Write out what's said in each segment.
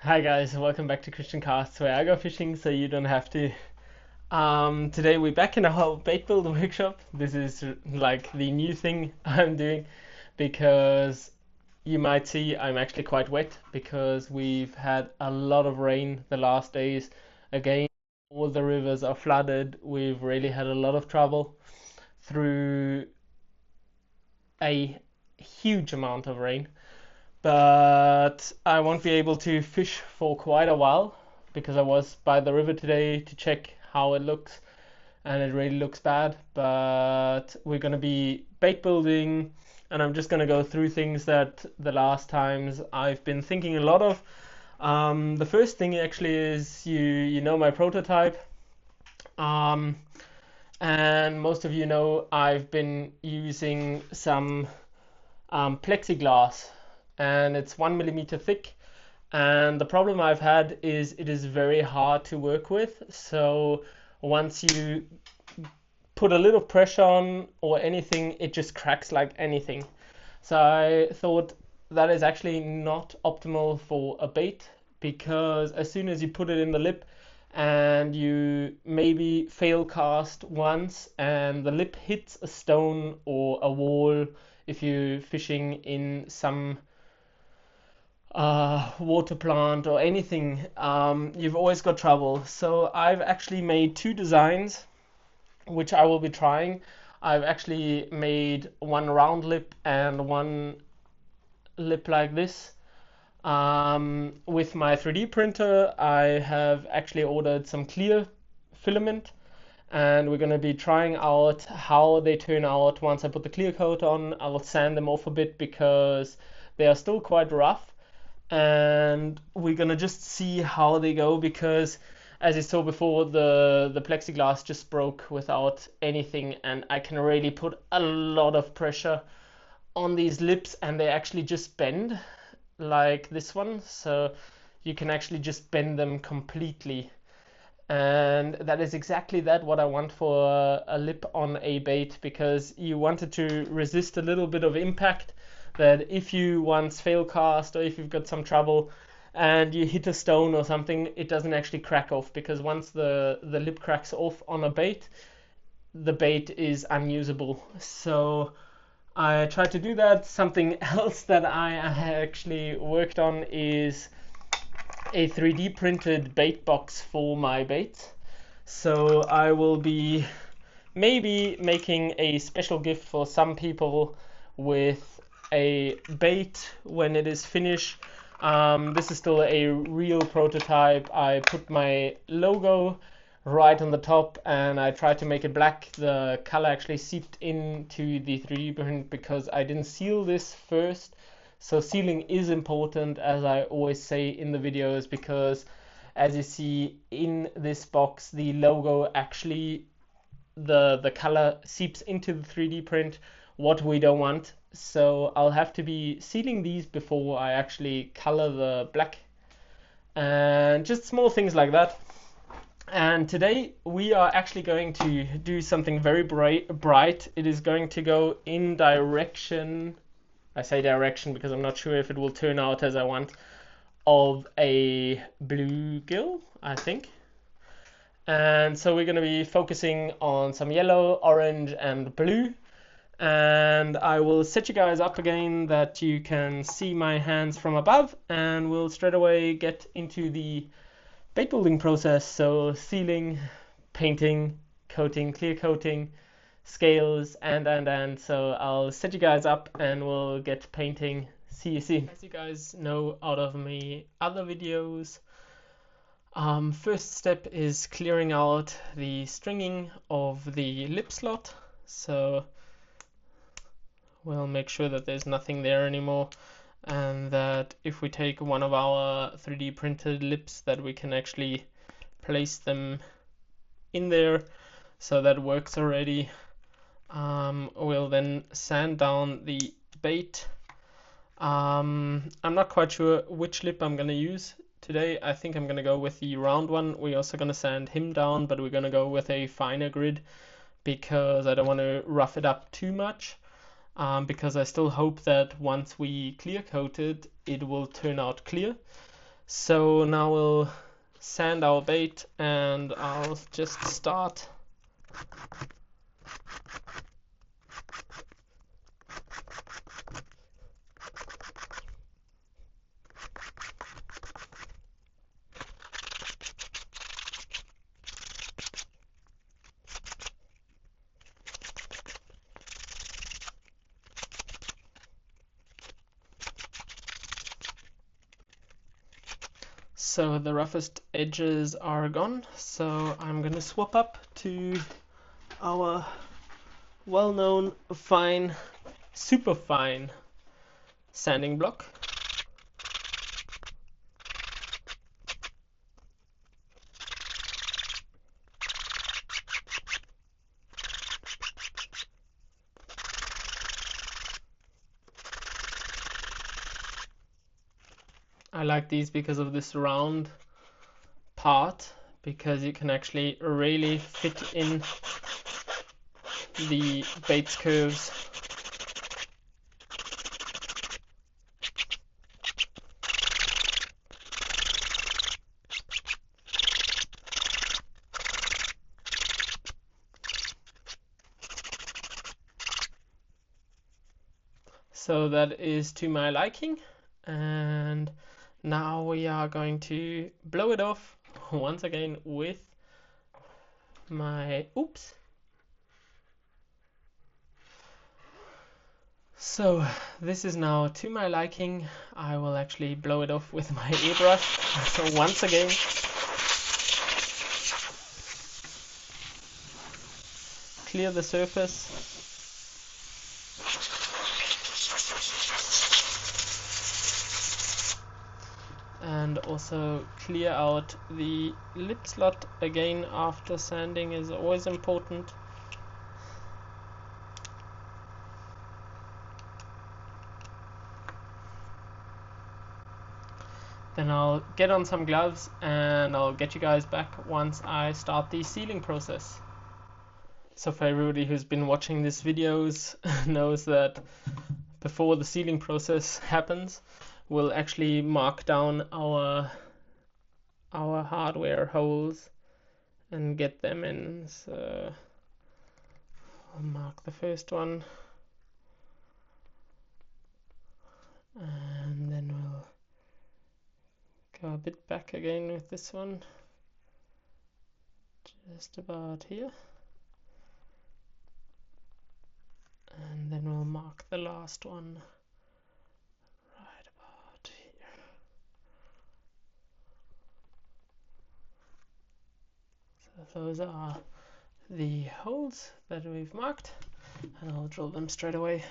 Hi guys, welcome back to Cristian Casts where I go fishing so you don't have to. Today we're back in our bait build workshop. This is like the new thing I'm doing because you might see I'm actually quite wet because we've had a lot of rain the last days. Again, all the rivers are flooded. We've really had a lot of trouble through a huge amount of rain. But I won't be able to fish for quite a while because I was by the river today to check how it looks, and it really looks bad. But we're gonna be bait building, and I'm just gonna go through things that the last times I've been thinking a lot of. The first thing actually is you know my prototype, um, and most of you know I've been using some plexiglass, and it's 1 millimeter thick. And the problem I've had is it is very hard to work with. So once you put a little pressure on or anything, it just cracks like anything. So I thought that is actually not optimal for a bait, because as soon as you put it in the lip and you maybe fail cast once and the lip hits a stone or a wall, if you're fishing in some water plant or anything, you've always got trouble. So I've actually made two designs which I will be trying. I've actually made one round lip and one lip like this. With my 3D printer, I have actually ordered some clear filament, and we're going to be trying out how they turn out once I put the clear coat on. I will sand them off a bit because they are still quite rough, and we're going to just see how they go, because as you saw before, the plexiglass just broke without anything, and I can really put a lot of pressure on these lips and they actually just bend like this one. So you can actually just bend them completely, and that is exactly that what I want for a lip on a bait, because you wanted to resist a little bit of impact, that if you once fail cast or if you've got some trouble and you hit a stone or something, it doesn't actually crack off, because once the lip cracks off on a bait, the bait is unusable. So I tried to do that. Something else that I actually worked on is a 3D printed bait box for my baits. So I will be maybe making a special gift for some people with a bait when it is finished. This is still a real prototype. I put my logo right on the top and I tried to make it black. The color actually seeped into the 3D print because I didn't seal this first. So sealing is important, as I always say in the videos, because as you see in this box, the logo actually, the color seeps into the 3D print, what we don't want. So I'll have to be sealing these before I actually color the black, and just small things like that. And today we are actually going to do something very bright. It is going to go in direction, I say direction because I'm not sure if it will turn out as I want, of a bluegill, I think. And so we're going to be focusing on some yellow, orange, and blue. And I will set you guys up again that you can see my hands from above, and we'll straight away get into the bait building process. So sealing, painting, coating, clear coating, scales, and so I'll set you guys up and we'll get painting. See you soon. As you guys know out of my other videos, first step is clearing out the stringing of the lip slot. So we'll make sure that there's nothing there anymore, and that if we take one of our 3D printed lips, that we can actually place them in there. So that works already. We'll then sand down the bait. I'm not quite sure which lip I'm gonna use today. I think I'm gonna go with the round one. We're also gonna sand him down, but we're gonna go with a finer grid because I don't want to rough it up too much. Because I still hope that once we clear coat it, it will turn out clear. So now we'll sand our bait, and I'll just start. So the roughest edges are gone, so I'm gonna swap up to our well-known fine, super fine sanding block. I like these because of this round part, because you can actually really fit in the bait's curves. So that is to my liking, and now we are going to blow it off once again with my oops. So this is now to my liking. I will actually blow it off with my airbrush. So once again, clear the surface. And also clear out the lip slot again after sanding is always important. Then I'll get on some gloves and I'll get you guys back once I start the sealing process. So for everybody who's been watching these videos knows that before the sealing process happens, we'll actually mark down our hardware holes and get them in. So I'll mark the first one, and then we'll go a bit back again with this one, just about here, and then we'll mark the last one right about here. So those are the holes that we've marked, and I'll drill them straight away.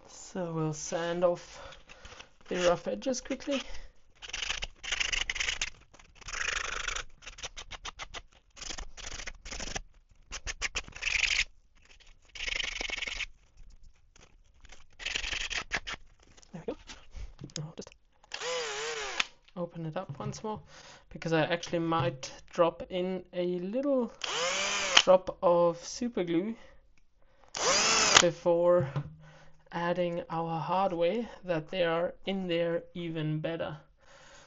So we'll sand off the rough edges quickly. There we go. I'll just open it up once more, because I actually might drop in a little drop of super glue before adding our hardware, that they are in there even better.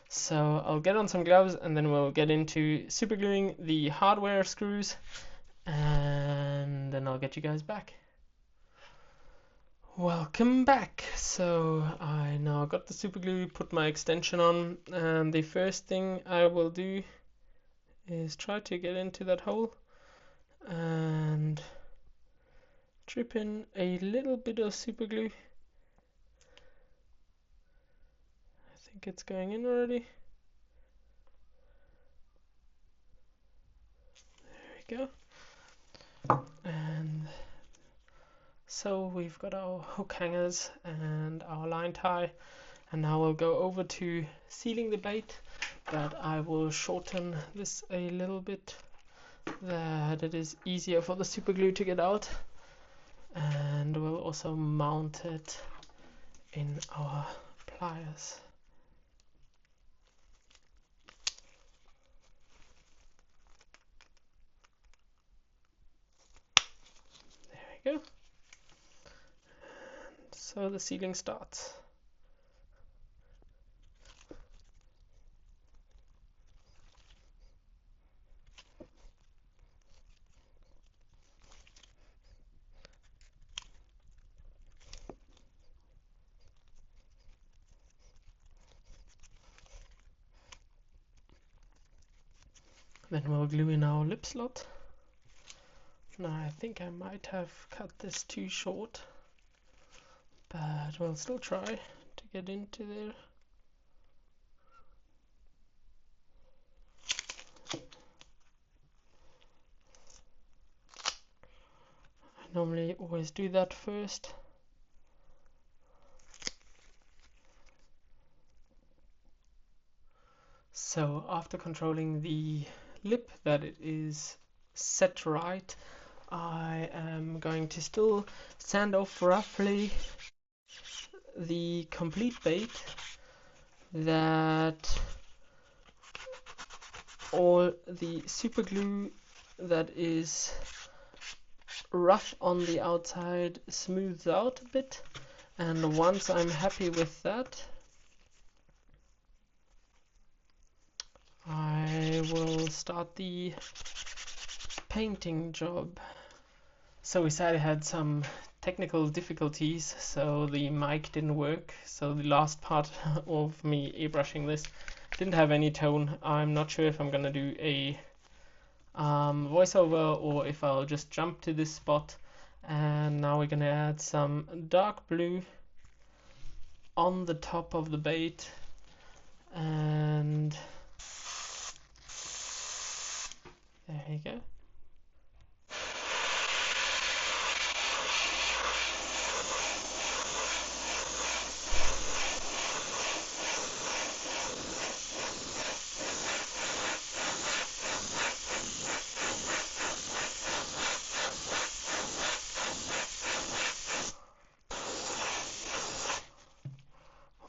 So I'll get on some gloves and then we'll get into super gluing the hardware screws, and then I'll get you guys back. Welcome back. So I now got the super glue, put my extension on, and the first thing I will do is try to get into that hole and drip in a little bit of super glue. I think it's going in already. There we go. And so we've got our hook hangers and our line tie, and now we'll go over to sealing the bait, but I will shorten this a little bit, that it is easier for the super glue to get out, and we'll also mount it in our pliers. we go. So the sealing starts. Then we'll glue in our lip slot. Now I think I might have cut this too short, but we'll still try to get into there. I normally always do that first. So after controlling the lip that it is set right, I am going to still sand off roughly the complete bait, that all the super glue that is rough on the outside smooths out a bit, and once I'm happy with that, I will start the painting job. So we sadly had some technical difficulties, so the mic didn't work, so the last part of me airbrushing this didn't have any tone. I'm not sure if I'm gonna do a voiceover or if I'll just jump to this spot. And now we're gonna add some dark blue on the top of the bait, and there you go.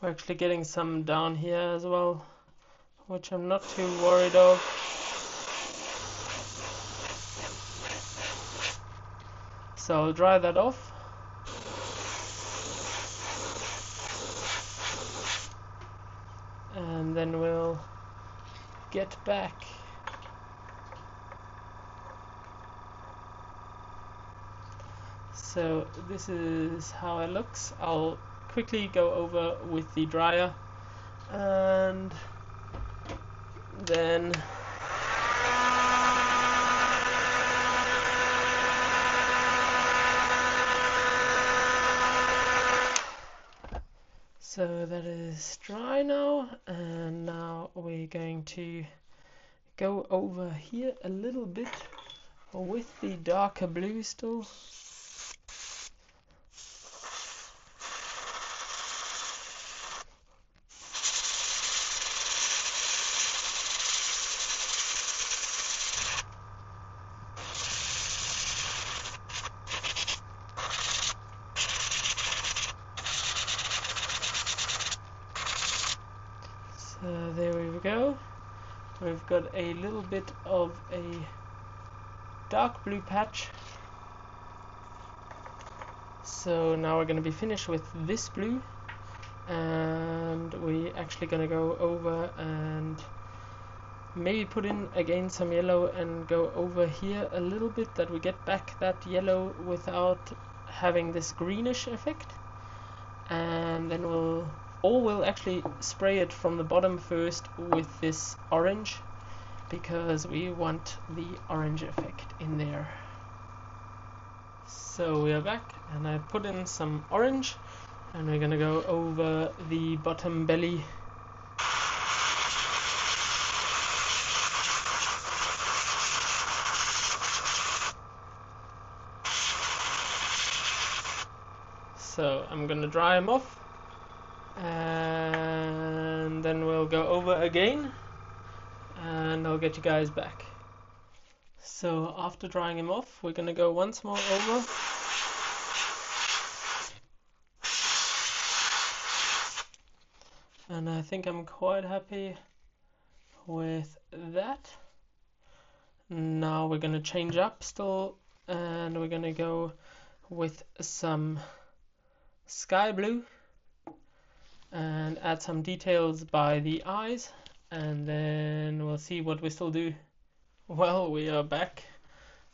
We're actually getting some down here as well, which I'm not too worried of. So I'll dry that off. And then we'll get back. So this is how it looks. I'll quickly go over with the dryer, and then so that is dry now, and now we're going to go over here a little bit with the darker blue still. So there we go. We've got a little bit of a dark blue patch. So now we're going to be finished with this blue, and we're actually going to go over and maybe put in again some yellow and go over here a little bit, that we get back that yellow without having this greenish effect. And then we'll actually spray it from the bottom first with this orange, because we want the orange effect in there. So we are back, and I put in some orange, and we're gonna go over the bottom belly. So I'm gonna dry them off, and then we'll go over again, and I'll get you guys back. So after drying him off, we're gonna go once more over. And I think I'm quite happy with that. Now we're gonna change up still, and we're gonna go with some sky blue and add some details by the eyes, and then we'll see what we still do. Well, we are back,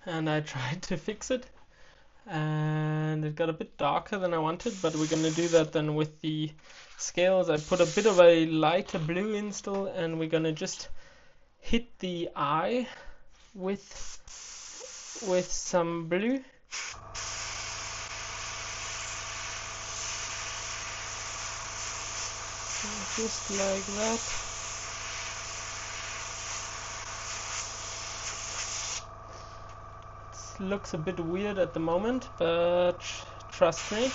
and I tried to fix it, and it got a bit darker than I wanted, but we're gonna do that then with the scales. I put a bit of a lighter blue in still, and we're gonna just hit the eye with some blue. Just like that. It looks a bit weird at the moment, but trust me.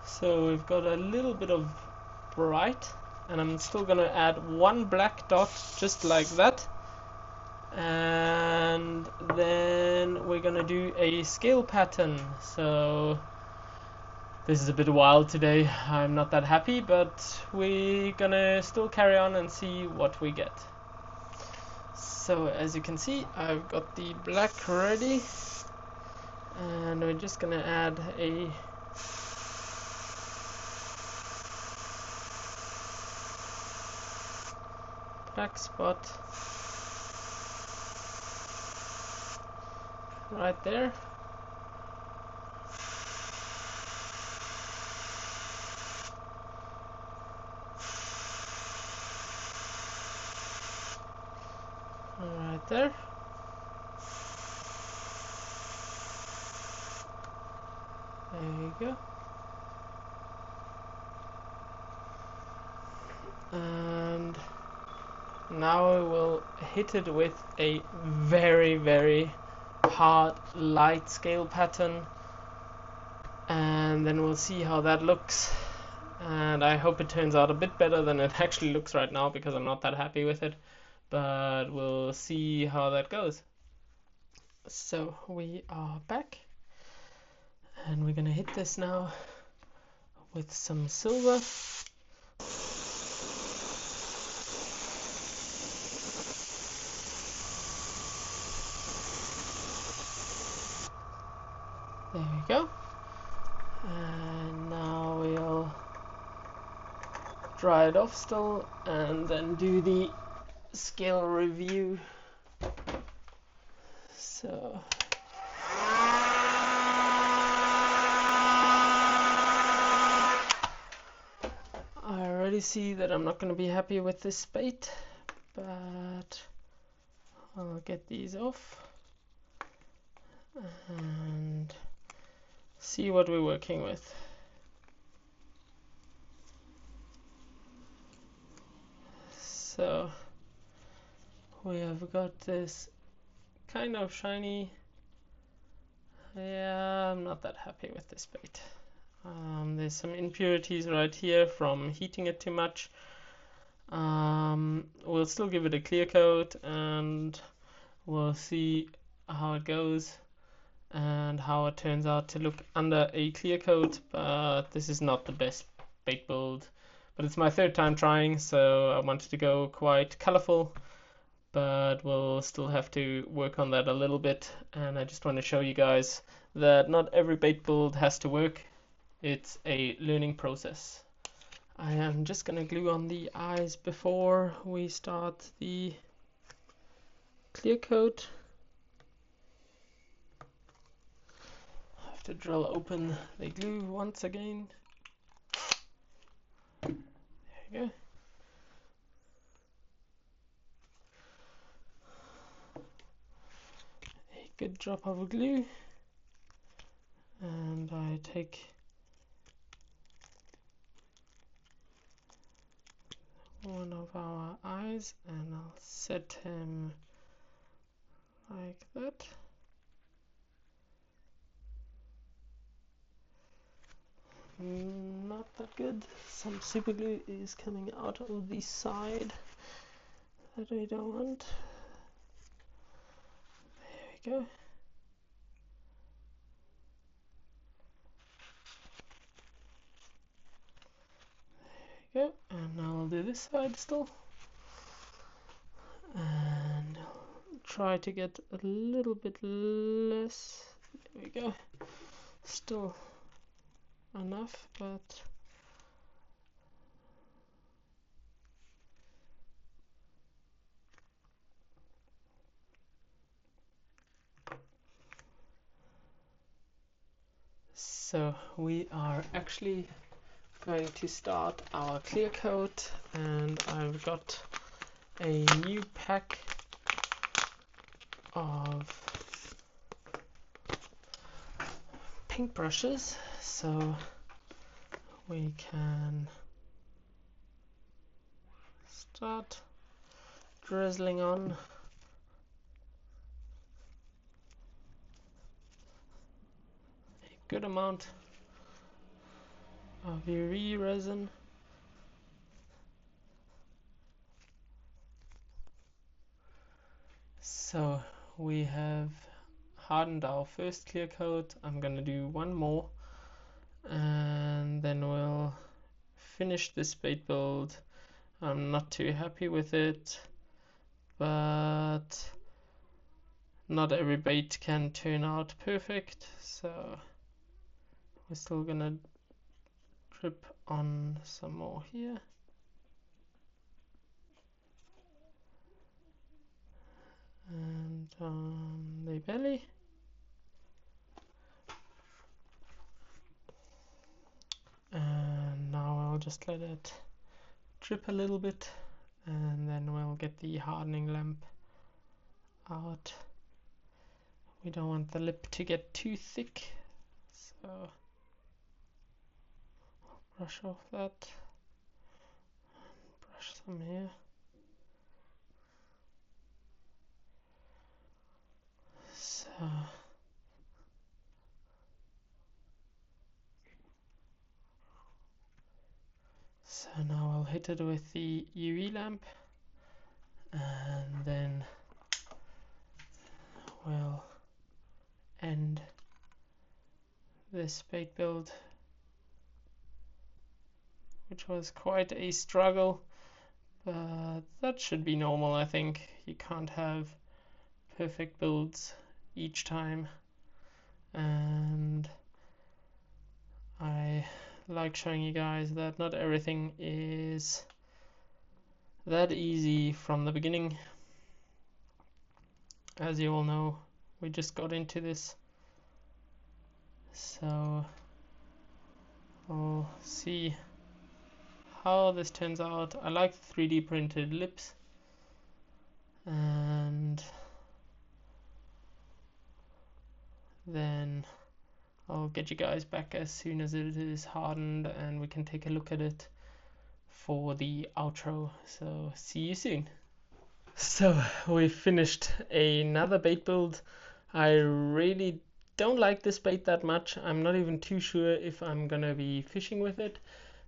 So we've got a little bit of bright, and I'm still gonna add one black dot just like that, and then we're gonna do a scale pattern. So this is a bit wild today, I'm not that happy, but we're gonna still carry on and see what we get. So as you can see, I've got the black ready, and we're just gonna add a black spot right there. Right there. There you go. And now we will hit it with a very, very hard light scale pattern, and then we'll see how that looks. And I hope it turns out a bit better than it actually looks right now, because I'm not that happy with it, but we'll see how that goes. So we are back, and we're gonna hit this now with some silver. There we go. And now we'll dry it off still, and then do the scale review. So I already see that I'm not going to be happy with this bait, but I'll get these off and see what we're working with. So we have got this kind of shiny. Yeah, I'm not that happy with this bait. There's some impurities right here from heating it too much. We'll still give it a clear coat, and we'll see how it goes and how it turns out to look under a clear coat. But this is not the best bait build, but it's my third time trying, so I wanted to go quite colorful, but we'll still have to work on that a little bit. And I just want to show you guys that not every bait build has to work. It's a learning process. I am just gonna glue on the eyes before we start the clear coat. I have to drill open the glue once again. There you go. A good drop of glue, and I take one of our eyes and I'll set him like that. Not that good. Some super glue is coming out of the side that we don't want. There we go. we go. And now I'll do this side still. And try to get a little bit less. There we go. Still enough, but so we are actually going to start our clear coat, and I've got a new pack of paint brushes, so we can start drizzling on a good amount of UV resin. So we have hardened our first clear coat. I'm gonna do one more, and then we'll finish this bait build. I'm not too happy with it, but not every bait can turn out perfect, so we're still gonna drip on some more here. And on the belly. And now I'll just let it drip a little bit, and then we'll get the hardening lamp out. We don't want the lip to get too thick, so I'll brush off that and brush some here. So now I'll hit it with the UV lamp, and then we'll end this bait build, which was quite a struggle, but that should be normal. I think you can't have perfect builds each time, and I like showing you guys that not everything is that easy from the beginning. As you all know, we just got into this, so we'll see how this turns out. I like 3D printed lips, and then I'll get you guys back as soon as it is hardened and we can take a look at it for the outro. So see you soon. So we finished another bait build. I really don't like this bait that much. I'm not even too sure if I'm gonna be fishing with it.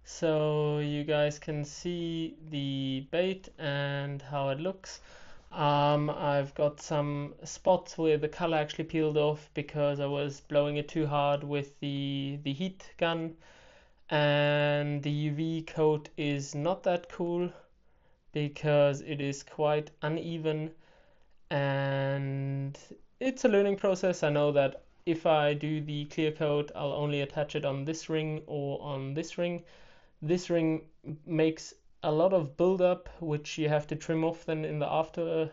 So you guys can see the bait and how it looks. I've got some spots where the color actually peeled off because I was blowing it too hard with the heat gun, and the UV coat is not that cool because it is quite uneven, and it's a learning process. I know that if I do the clear coat, I'll only attach it on this ring or on this ring. This ring makes a lot of buildup, which you have to trim off then in the after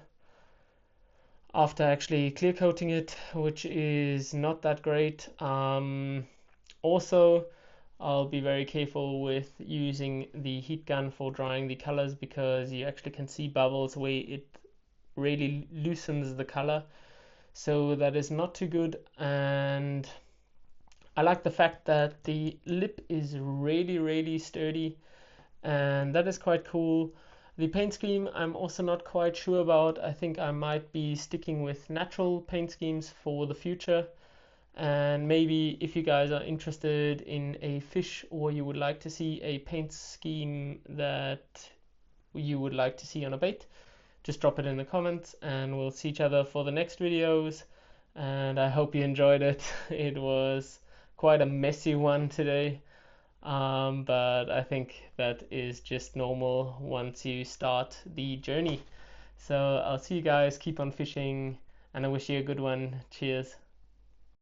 actually clear coating it, which is not that great. Also, I'll be very careful with using the heat gun for drying the colors, because you actually can see bubbles where it really loosens the color, so that is not too good. And I like the fact that the lip is really sturdy, and that is quite cool. The paint scheme I'm also not quite sure about. I think I might be sticking with natural paint schemes for the future, and maybe if you guys are interested in a fish, or you would like to see a paint scheme that you would like to see on a bait, just drop it in the comments and we'll see each other for the next videos. And I hope you enjoyed it. It was quite a messy one today. But I think that is just normal once you start the journey. So I'll see you guys, keep on fishing, and I wish you a good one. Cheers.